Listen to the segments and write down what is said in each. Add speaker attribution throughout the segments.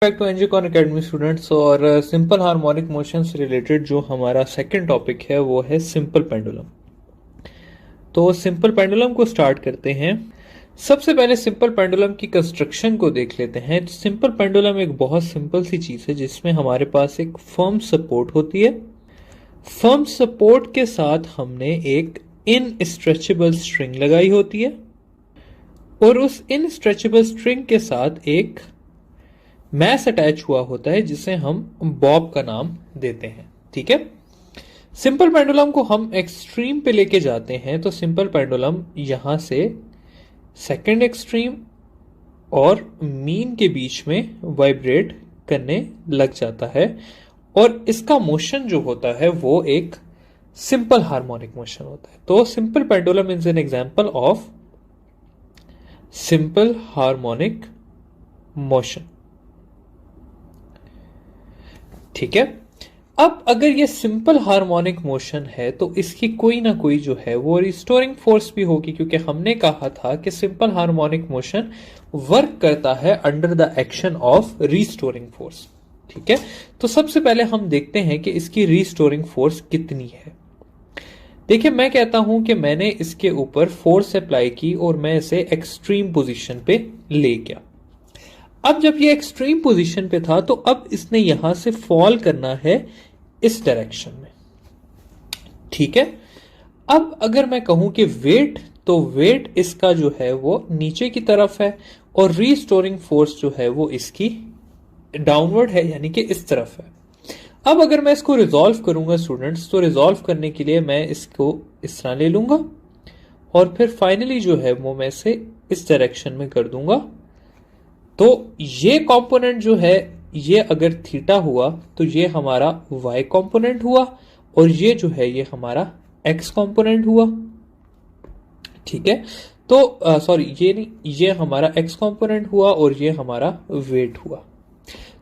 Speaker 1: Back to एनजीकॉन academy students. और simple harmonic motion से रिलेटेड जो हमारा सेकंड टॉपिक है वो है सिंपल पेंडुलम। तो सिंपल पेंडुलम को स्टार्ट करते हैं। सबसे पहले सिंपल पेंडुलम की कंस्ट्रक्शन को देख लेते हैं। तो सिंपल पेंडुलम एक बहुत सिंपल सी चीज है जिसमें हमारे पास एक फर्म सपोर्ट होती है। फर्म सपोर्ट के साथ हमने एक इनस्ट्रेचेबल स्ट्रिंग लगाई होती है और उस इनस्ट्रेचेबल स्ट्रिंग के साथ एक मैस अटैच हुआ होता है जिसे हम बॉब का नाम देते हैं। ठीक है। सिंपल पेंडुलम को हम एक्सट्रीम पे लेके जाते हैं तो सिंपल पेंडुलम यहां से सेकंड एक्सट्रीम और मीन के बीच में वाइब्रेट करने लग जाता है और इसका मोशन जो होता है वो एक सिंपल हार्मोनिक मोशन होता है। तो simple pendulum is an example of simple harmonic motion. ठीक है। अब अगर ये सिंपल हार्मोनिक मोशन है तो इसकी कोई ना कोई जो है वो रिस्टोरिंग फोर्स भी होगी, क्योंकि हमने कहा था कि सिंपल हार्मोनिक मोशन वर्क करता है under the action of restoring force. ठीक है। तो सबसे पहले हम देखते हैं कि इसकी रिस्टोरिंग फोर्स कितनी है। देखिए, मैं कहता हूं कि मैंने इसके ऊपर फोर्स अप्लाई की और मैं इसे एक्सट्रीम पोजीशन पे ले गया। अब जब ये एक्सट्रीम पोजीशन पे था तो अब इसने यहां से फॉल करना है इस डायरेक्शन में। ठीक है। अब अगर मैं कहूं कि वेट, तो वेट इसका जो है वो नीचे की तरफ है और रीस्टोरिंग फोर्स जो है वो इसकी डाउनवर्ड है, यानी कि इस तरफ है। अब अगर मैं इसको रिजॉल्व करूंगा स्टूडेंट्स, तो रिजॉल्व करने के लिए मैं इसको इस तरह ले लूंगा और फिर फाइनली जो है वो मैं इसे इस डायरेक्शन में कर दूंगा। तो ये कंपोनेंट जो है ये अगर थीटा हुआ तो ये हमारा y कंपोनेंट हुआ और ये जो है ये हमारा x कंपोनेंट हुआ। ठीक है। तो सॉरी, ये नहीं, ये हमारा x कंपोनेंट हुआ और ये हमारा वेट हुआ।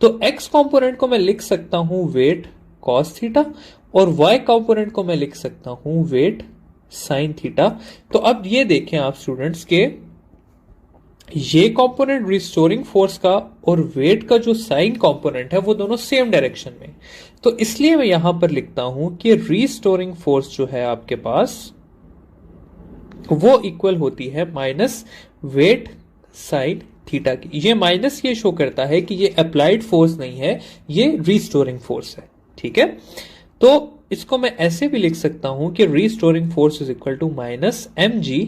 Speaker 1: तो x कंपोनेंट को मैं लिख सकता हूं वेट cos थीटा और y कंपोनेंट को मैं लिख सकता हूं वेट sin थीटा। तो अब ये देखें आप स्टूडेंट्स के ये कंपोनेंट रिस्टोरिंग फोर्स का और वेट का जो साइन कंपोनेंट है वो दोनों सेम डायरेक्शन में। तो इसलिए मैं यहां पर लिखता हूं कि रिस्टोरिंग फोर्स जो है आपके पास वो इक्वल होती है माइनस वेट साइन थीटा की। ये माइनस ये शो करता है कि ये अप्लाइड फोर्स नहीं है, ये रिस्टोरिंग फोर्स है। ठीक है। तो इसको मैं ऐसे भी लिख सकता हूं कि restoring force is equal to minus mg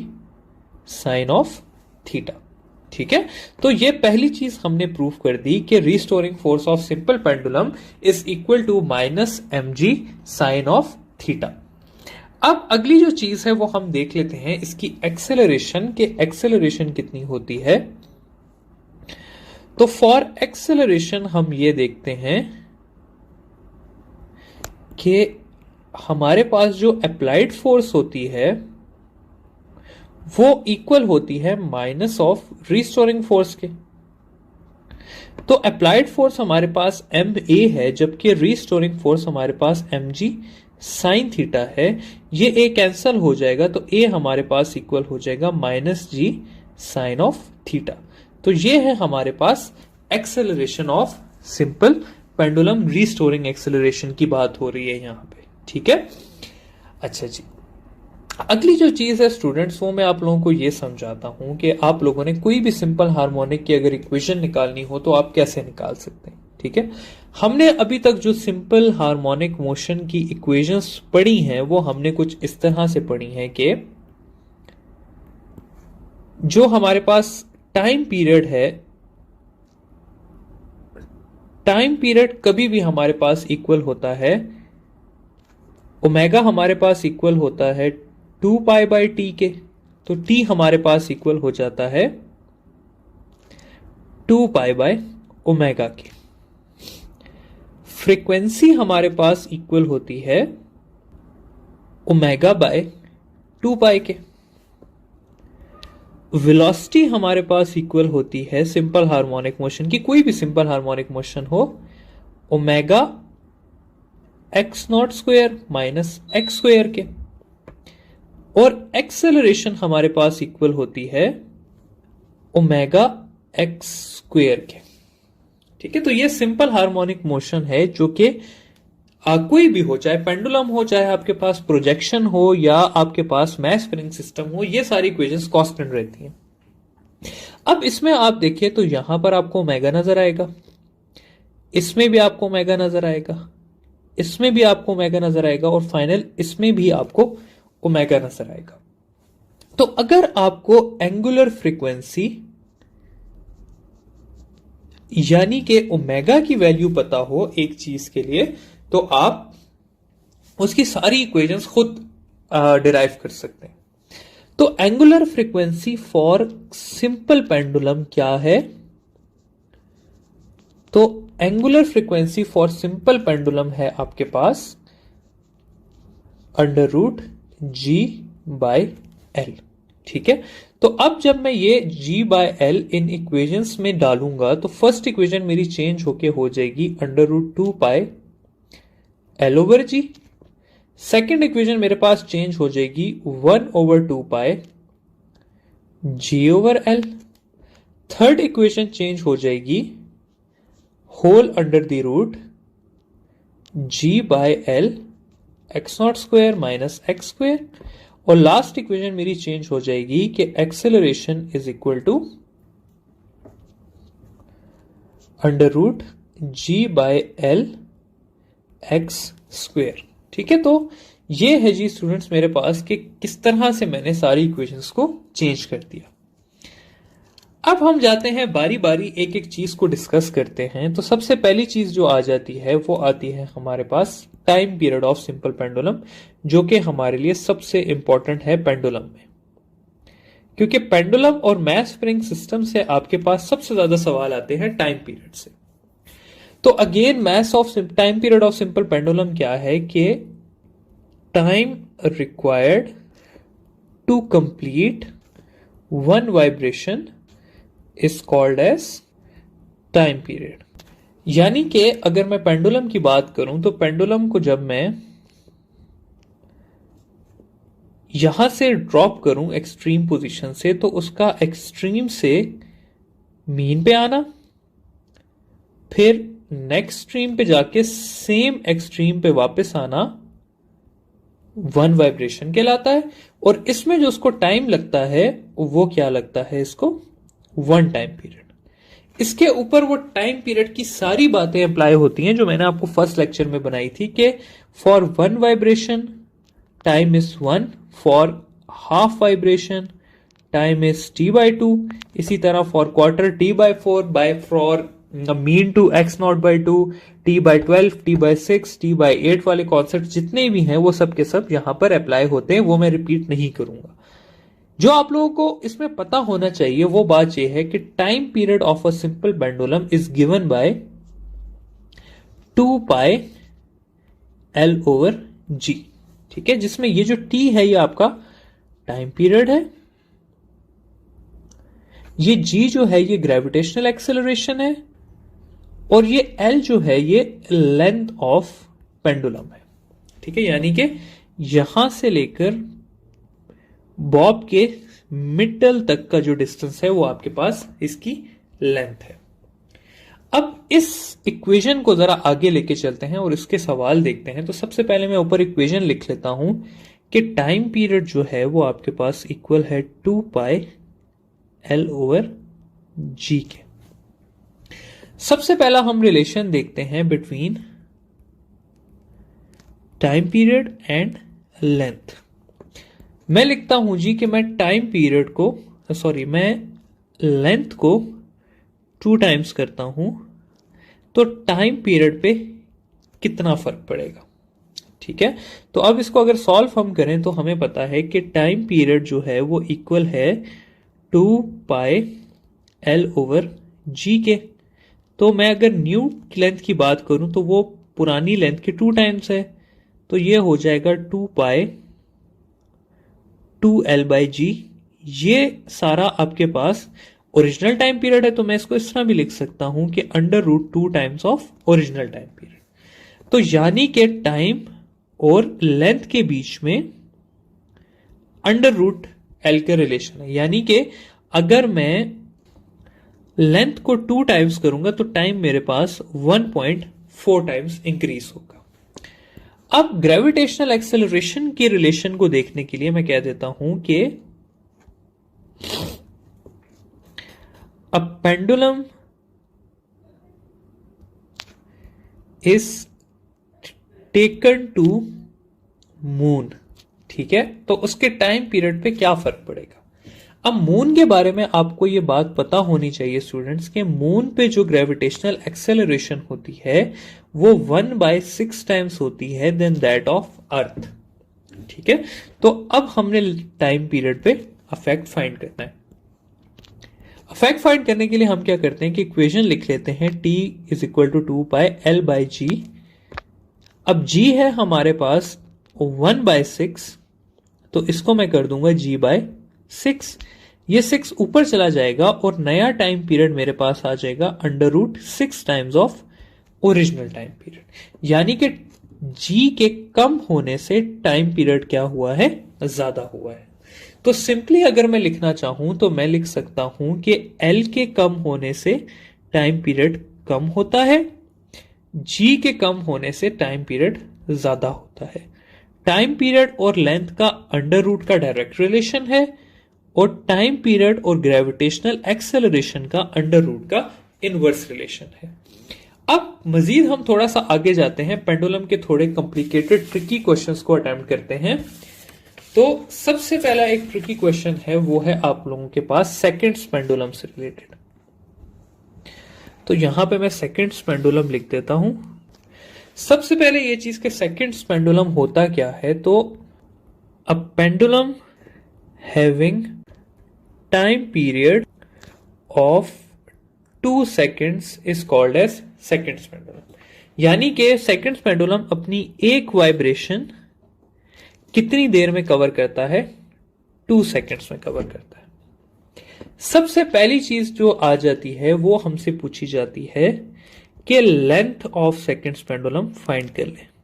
Speaker 1: sine of theta. ठीक है। तो ये पहली चीज हमने प्रूव कर दी कि restoring force of simple pendulum is equal to minus mg sine of theta. अब अगली जो चीज है वो हम देख लेते हैं इसकी एक्सेलरेशन के एक्सेलरेशन कितनी होती है। तो फॉर एक्सेलरेशन हम ये देखते हैं कि हमारे पास जो अप्लाइड फोर्स होती है वो इक्वल होती है माइनस ऑफ रिस्टोरिंग फोर्स के। तो अप्लाइड फोर्स हमारे पास ma है जबकि रिस्टोरिंग फोर्स हमारे पास mg साइन थीटा है। ये a कैंसल हो जाएगा तो a हमारे पास इक्वल हो जाएगा minus g sine of theta. तो ये है हमारे पास acceleration of simple pendulum. Restoring acceleration की बात हो रही है यहां पे। ठीक है। अच्छा जी, अगली जो चीज है स्टूडेंट्स वो मैं आप लोगों को ये समझाता हूं कि आप लोगों ने कोई भी सिंपल हार्मोनिक की अगर इक्वेशन निकालनी हो तो आप कैसे निकाल सकते हैं। ठीक है। हमने अभी तक जो सिंपल हार्मोनिक मोशन की इक्वेशंस पढ़ी हैं वो हमने कुछ इस तरह से पढ़ी हैं कि जो हमारे पास टाइम पीरियड है, टाइम पीरियड कभी भी हमारे पास इक्वल होता है, ओमेगा हमारे पास इक्वल होता है 2 पाई बाई टी के। तो टी हमारे पास इक्वल हो जाता है 2 पाई बाय ओमेगा के। फ्रीक्वेंसी हमारे पास इक्वल होती है ओमेगा बाय 2 पाई के। वेलोसिटी हमारे पास इक्वल होती है सिंपल हार्मोनिक मोशन की, कोई भी सिंपल हार्मोनिक मोशन हो, omega x not square minus x square के। और एक्सेलरेशन हमारे पास इक्वल होती है ओमेगा एक्स स्क्वायर के। ठीक है, तो ये सिंपल हार्मोनिक मोशन है जो कि कोई भी हो, चाहे पेंडुलम हो, चाहे आपके पास प्रोजेक्शन हो, या आपके पास मैस स्प्रिंग सिस्टम हो, ये सारी इक्वेशंस कांस्टेंट रहती हैं। अब इसमें आप देखिए तो यहां पर आपको ओमेगा नजर आएगा, इसमें भी आपको ओमेगा नजर आएगा, इसमें भी आपको ओमेगा नजर आएगा, और फाइनल इसमें भी आपको ओमेगा नजर आएगा। तो अगर आपको एंगुलर फ्रीक्वेंसी यानी कि ओमेगा की वैल्यू पता हो एक चीज के लिए, तो आप उसकी सारी इक्वेशंस खुद डिराइव कर सकते हैं। तो angular frequency for simple pendulum क्या है? तो angular frequency for simple pendulum है आपके पास √G/L। ठीक है, तो अब जब मैं ये G/L इन इक्वेशंस में डालूंगा तो फर्स्ट इक्वेशन मेरी चेंज होके हो जाएगी √2πL/G। सेकेंड इक्वेशन मेरे पास चेंज हो जाएगी 1/2πG/L। थर्ड इक्वेशन चेंज हो जाएगी whole under the root G/L x02 माइनस x²। और लास्ट इक्वेशन मेरी चेंज हो जाएगी कि acceleration is equal to √G/L x²। ठीक है, तो ये है जी स्टूडेंट्स मेरे पास कि किस तरह से मैंने सारी इक्वेशंस को चेंज कर दिया। अब हम जाते हैं बारी बारी एक एक चीज को डिस्कस करते हैं। तो सबसे पहली चीज जो आ जाती है वो आती है हमारे पास time period of simple pendulum, जो कि हमारे लिए सबसे इंपॉर्टेंट है पेंडुलम में, क्योंकि पेंडुलम और मैस स्प्रिंग सिस्टम से आपके पास सबसे ज्यादा सवाल आते हैं टाइम पीरियड से। तो again time period of simple pendulum क्या है कि time required to complete one vibration is called as time period. यानी कि अगर मैं पेंडुलम की बात करूं तो पेंडुलम को जब मैं यहां से ड्रॉप करूं एक्सट्रीम पोजीशन से, तो उसका एक्सट्रीम से मीन पे आना, फिर नेक्स्ट स्ट्रीम पे जाके सेम एक्सट्रीम पे वापस आना वन वाइब्रेशन कहलाता है। और इसमें जो उसको टाइम लगता है वो क्या लगता है, इसको वन टाइम पीरियड। इसके ऊपर वो टाइम पीरियड की सारी बातें अप्लाई होती हैं जो मैंने आपको फर्स्ट लेक्चर में बनाई थी कि for one vibration time is 1, for half vibration time is T/2, इसी तरह for quarter T/4, for mean to x0/2, T/12, T/6, T/8 वाले कॉन्सेप्ट जितने भी हैं वो सब के सब यहां पर अप्लाई होते हैं, वो मैं रिपीट नहीं करूंगा। जो आप लोगों को इसमें पता होना चाहिए वो बात यह है कि time period of a simple pendulum is given by 2πL/G। ठीक है, जिसमें ये जो T है ये आपका टाइम पीरियड है, ये G जो है ये ग्रेविटेशनल एक्सेलरेशन है, और ये L जो है ये लेंथ ऑफ पेंडुलम है। ठीक है, यानी कि यहां से लेकर बॉब के मिडल तक का जो डिस्टेंस है वो आपके पास इसकी लेंथ है। अब इस इक्वेशन को जरा आगे लेके चलते हैं और इसके सवाल देखते हैं। तो सबसे पहले मैं ऊपर इक्वेशन लिख लेता हूं कि टाइम पीरियड जो है वो आपके पास इक्वल है 2πL/G के। सबसे पहला हम रिलेशन देखते हैं between time period and length. मैं लिखता हूं जी कि मैं टाइम पीरियड को मैं लेंथ को 2 टाइम्स करता हूं तो टाइम पीरियड पे कितना फर्क पड़ेगा। ठीक है, तो अब इसको अगर सॉल्व हम करें तो हमें पता है कि टाइम पीरियड जो है वो इक्वल है 2πL/G के। तो मैं अगर न्यू लेंथ की बात करूं तो वो पुरानी लेंथ के 2 टाइम्स है, तो ये हो जाएगा 2π/2L/G। ये सारा आपके पास ओरिजिनल टाइम पीरियड है, तो मैं इसको इस तरह भी लिख सकता हूं कि √2 times of original time period. तो यानी कि टाइम और लेंथ के बीच में √L का रिलेशन है। यानी कि अगर मैं लेंथ को 2 टाइम्स करूंगा तो टाइम मेरे पास 1.4 टाइम्स इंक्रीज होगा। अब ग्रेविटेशनल एक्सेलरेशन के रिलेशन को देखने के लिए मैं कह देता हूं कि a pendulum is taken to moon, ठीक है, तो उसके टाइम पीरियड पे क्या फर्क पड़ेगा। अब मून के बारे में आपको ये बात पता होनी चाहिए स्टूडेंट्स के मून पे जो ग्रेविटेशनल एक्सेलरेशन होती है वो 1/6 टाइम्स होती है देन दैट ऑफ अर्थ, ठीक है। तो अब हमने टाइम पीरियड पे अफेक्ट फाइंड करना है। अफेक्ट फाइंड करने के लिए हम क्या करते हैं कि इक्वेशन लिख लेते हैं t = 2πL/g। अब g है हमारे पास 1/6, तो इसको मैं कर दूंगा g/6। ये 6 ऊपर चला जाएगा और नया टाइम पीरियड मेरे पास आ जाएगा √6 times of original time period, यानी कि g के कम होने से टाइम पीरियड क्या हुआ है, ज्यादा हुआ है। तो सिंपली अगर मैं लिखना चाहूं तो मैं लिख सकता हूं कि L के कम होने से टाइम पीरियड कम होता है, G के कम होने से टाइम पीरियड ज्यादा होता है। टाइम पीरियड और लेंथ का अंडर रूट का डायरेक्ट रिलेशन है और टाइम पीरियड और ग्रेविटेशनल एक्सेलरेशन का अंडर रूट का इनवर्स रिलेशन है। अब मजीद हम थोड़ा सा आगे जाते हैं, पेंडुलम के थोड़े कॉम्प्लिकेटेड ट्रिकी क्वेश्चंस को अटेम्प्ट करते हैं। तो सबसे पहला एक ट्रिकी क्वेश्चन है, वो है आप लोगों के पास सेकंड्स पेंडुलम से रिलेटेड। तो यहां पे मैं सेकंड्स पेंडुलम लिख देता हूं। सबसे पहले ये चीज के सेकंड्स पेंडुलम होता क्या है, तो a pendulum having time period of 2 seconds is called as seconds pendulum. यानी कि सेकंड्स पेंडुलम अपनी एक वाइब्रेशन कितनी देर में कवर करता है, 2 सेकेंड्स में कवर करता है। सबसे पहली चीज जो आ जाती है वो हमसे पूछी जाती है कि length of seconds pendulum find कर ले।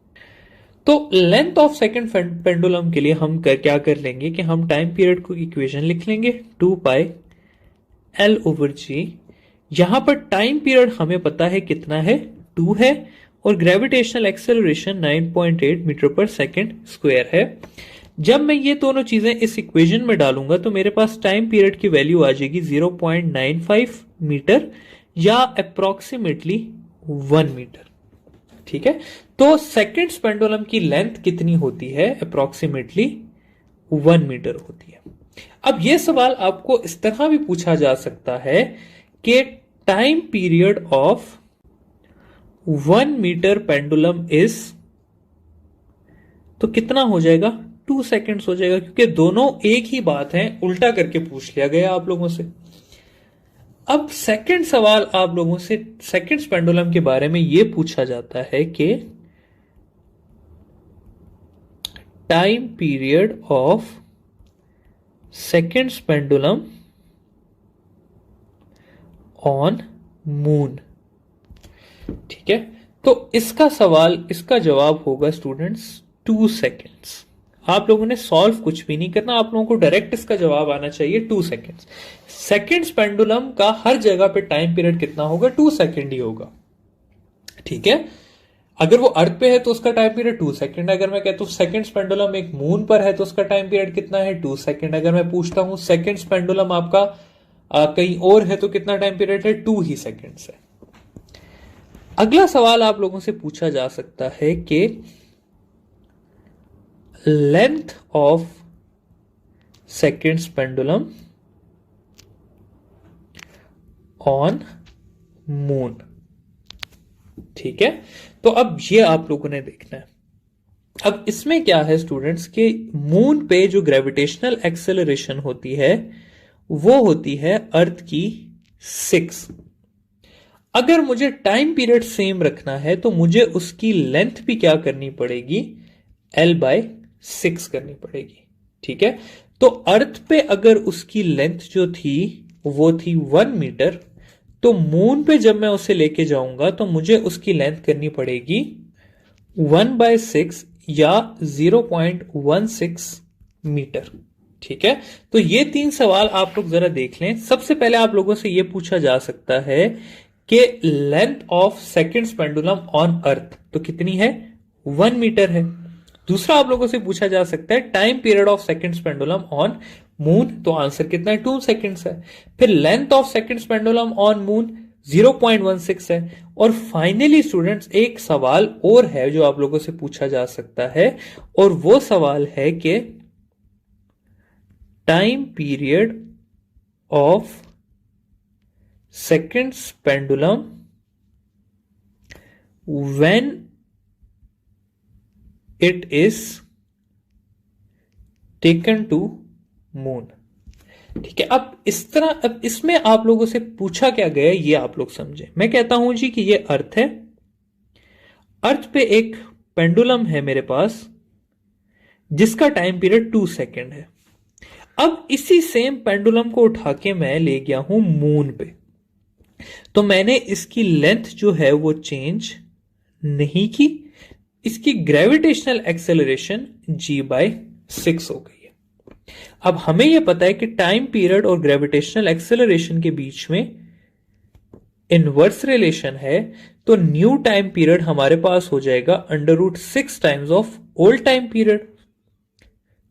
Speaker 1: तो लेंथ ऑफ सेकंड पेंडुलम के लिए हम क्या कर लेंगे कि हम टाइम पीरियड को इक्वेशन लिख लेंगे 2πL/g। यहां पर टाइम पीरियड हमें पता है कितना है, 2 है, और ग्रेविटेशनल एक्सेलरेशन 9.8 मीटर पर सेकेंड स्क्वायर है। जब मैं ये दोनों चीजें इस इक्वेशन में डालूंगा तो मेरे पास टाइम पीरियड की वैल्यू आ जाएगी 0.95 मीटर या अप्रोक्सीमेटली 1 मीटर, ठीक है। तो सेकंड्स पेंडुलम की लेंथ कितनी होती है, अप्रोक्सीमेटली 1 मीटर होती है। अब यह सवाल आपको इस तरह भी पूछा जा सकता है कि time period of 1 metre pendulum is, तो कितना हो जाएगा, 2 सेकेंड्स हो जाएगा, क्योंकि दोनों एक ही बात है, उल्टा करके पूछ लिया गया आप लोगों से। अब सेकंड सवाल आप लोगों से सेकंड्स पेंडुलम के बारे में यह पूछा जाता है कि time period of seconds pendulum on moon, ठीक है। तो इसका सवाल, इसका जवाब होगा स्टूडेंट्स 2 सेकेंड्स। आप लोगों ने सॉल्व कुछ भी नहीं करना, आप लोगों को डायरेक्ट इसका जवाब आना चाहिए 2 सेकेंड्स। सेकेंड्स पेंडुलम का हर जगह पे टाइम पीरियड कितना होगा, 2 सेकेंड ही होगा, ठीक है। अगर वो अर्थ पे है तो उसका टाइम पीरियड 2 सेकेंड। अगर मैं कहता हूं सेकेंड्स पेंडुलम एक मून पर है तो उसका टाइम पीरियड कितना है, 2 सेकेंड। अगर मैं पूछता हूं सेकेंड्स पेंडुलम आपका कहीं और है तो कितना टाइम पीरियड है, 2 ही सेकेंड्स है। अगला सवाल आप लोगों से पूछा जा सकता है कि length of seconds pendulum on moon, ठीक है। तो अब ये आप लोगों ने देखना है। अब इसमें क्या है स्टूडेंट्स के मून पे जो ग्रेविटेशनल एक्सेलरेशन होती है वो होती है अर्थ की 6। अगर मुझे टाइम पीरियड सेम रखना है तो मुझे उसकी लेंथ भी क्या करनी पड़ेगी, L/6 करनी पड़ेगी, ठीक है। तो अर्थ पे अगर उसकी लेंथ जो थी वो थी 1 मीटर, तो मून पे जब मैं उसे लेके जाऊंगा तो मुझे उसकी लेंथ करनी पड़ेगी 1/6 या 0.16 मीटर, ठीक है, तो ये 3 सवाल आप लोग जरा देख लें। सबसे पहले आप लोगों से ये पूछा जा सकता है कि length of seconds pendulum on earth तो कितनी है, 1 मीटर है। दूसरा आप लोगों से पूछा जा सकता है time period of seconds pendulum on moon, तो आंसर कितना है, 2 सेकंड्स है। फिर length of seconds pendulum on moon 0.16 है। और फाइनली स्टूडेंट्स एक सवाल और है जो आप लोगों से पूछा जा सकता है, और वो सवाल है कि time period of seconds pendulum when it is taken to moon. ठीक है, अब इसमें आप लोगों से पूछा क्या गया ये आप लोग समझे। मैं कहता हूं जी कि ये अर्थ है, अर्थ पे एक पेंडुलम है मेरे पास जिसका टाइम पीरियड 2 सेकंड है। अब इसी सेम पेंडुलम को उठा के मैं ले गया हूं मून पे, तो मैंने इसकी लेंथ जो है वो चेंज नहीं की, इसकी ग्रेविटेशनल एक्सेलरेशन g/6 हो गई है। अब हमें यह पता है कि टाइम पीरियड और ग्रेविटेशनल एक्सेलरेशन के बीच में इनवर्स रिलेशन है, तो न्यू टाइम पीरियड हमारे पास हो जाएगा √6 times of old time period.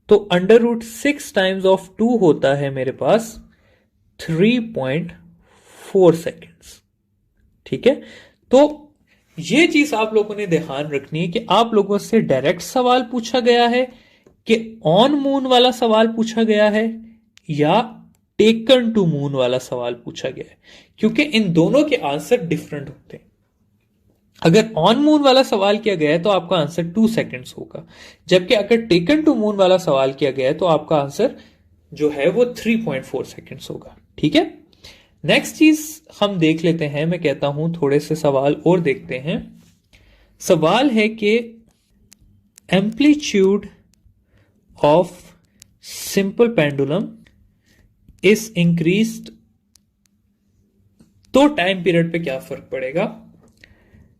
Speaker 1: तो √6 टाइम्स ऑफ 2 होता है मेरे पास 3.4 सेकेंड्स। ठीक है, तो ये चीज आप लोगों ने ध्यान रखनी है कि आप लोगों से डायरेक्ट सवाल पूछा गया है कि ऑन मून वाला सवाल पूछा गया है या टेकन टू मून वाला सवाल पूछा गया है, क्योंकि इन दोनों के आंसर डिफरेंट होते हैं। अगर ऑन मून वाला सवाल किया गया है तो आपका आंसर 2 सेकेंड्स होगा, जबकि अगर टेकन टू मून वाला सवाल किया गया है तो आपका आंसर जो है वो 3.4 सेकेंड्स होगा। ठीक है, नेक्स्ट चीज हम देख लेते हैं। मैं कहता हूं थोड़े से सवाल और देखते हैं। सवाल है कि amplitude of simple pendulum is increased, तो टाइम पीरियड पे क्या फर्क पड़ेगा।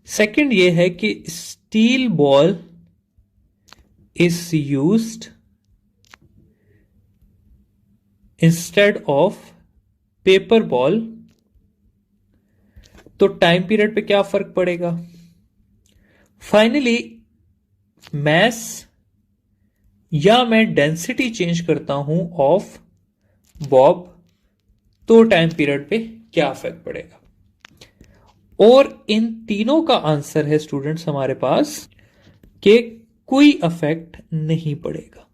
Speaker 1: सेकंड ये है कि steel ball is used instead of paper ball, तो टाइम पीरियड पे क्या फर्क पड़ेगा। फाइनली मैस या मैं डेंसिटी चेंज करता हूं ऑफ बॉब, तो टाइम पीरियड पे क्या फर्क पड़ेगा। और इन तीनों का आंसर है स्टूडेंट्स हमारे पास कि कोई इफेक्ट नहीं पड़ेगा।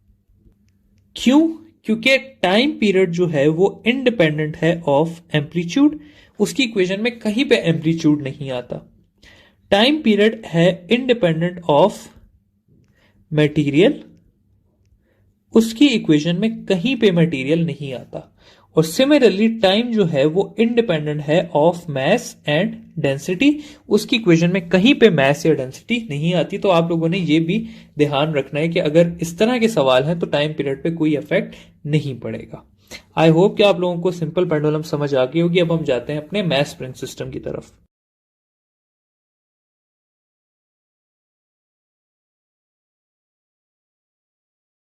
Speaker 1: क्यों, क्योंकि टाइम पीरियड जो है वो इंडिपेंडेंट है ऑफ एम्पलीट्यूड, उसकी इक्वेशन में कहीं पे एम्पलीट्यूड नहीं आता। टाइम पीरियड है इंडिपेंडेंट ऑफ मटेरियल, उसकी इक्वेशन में कहीं पे मटेरियल नहीं आता। और सिमिलरली टाइम जो है वो इंडिपेंडेंट है ऑफ मास एंड डेंसिटी, उसकी इक्वेशन में कहीं पे मास या डेंसिटी नहीं आती। तो आप लोगों ने ये भी ध्यान रखना है कि अगर इस तरह के सवाल हैं तो टाइम पीरियड पे कोई इफेक्ट नहीं पड़ेगा। आई होप कि आप लोगों को सिंपल पेंडुलम समझ आ गई होगी। अब हम जाते हैं अपने मास स्प्रिंग सिस्टम की तरफ।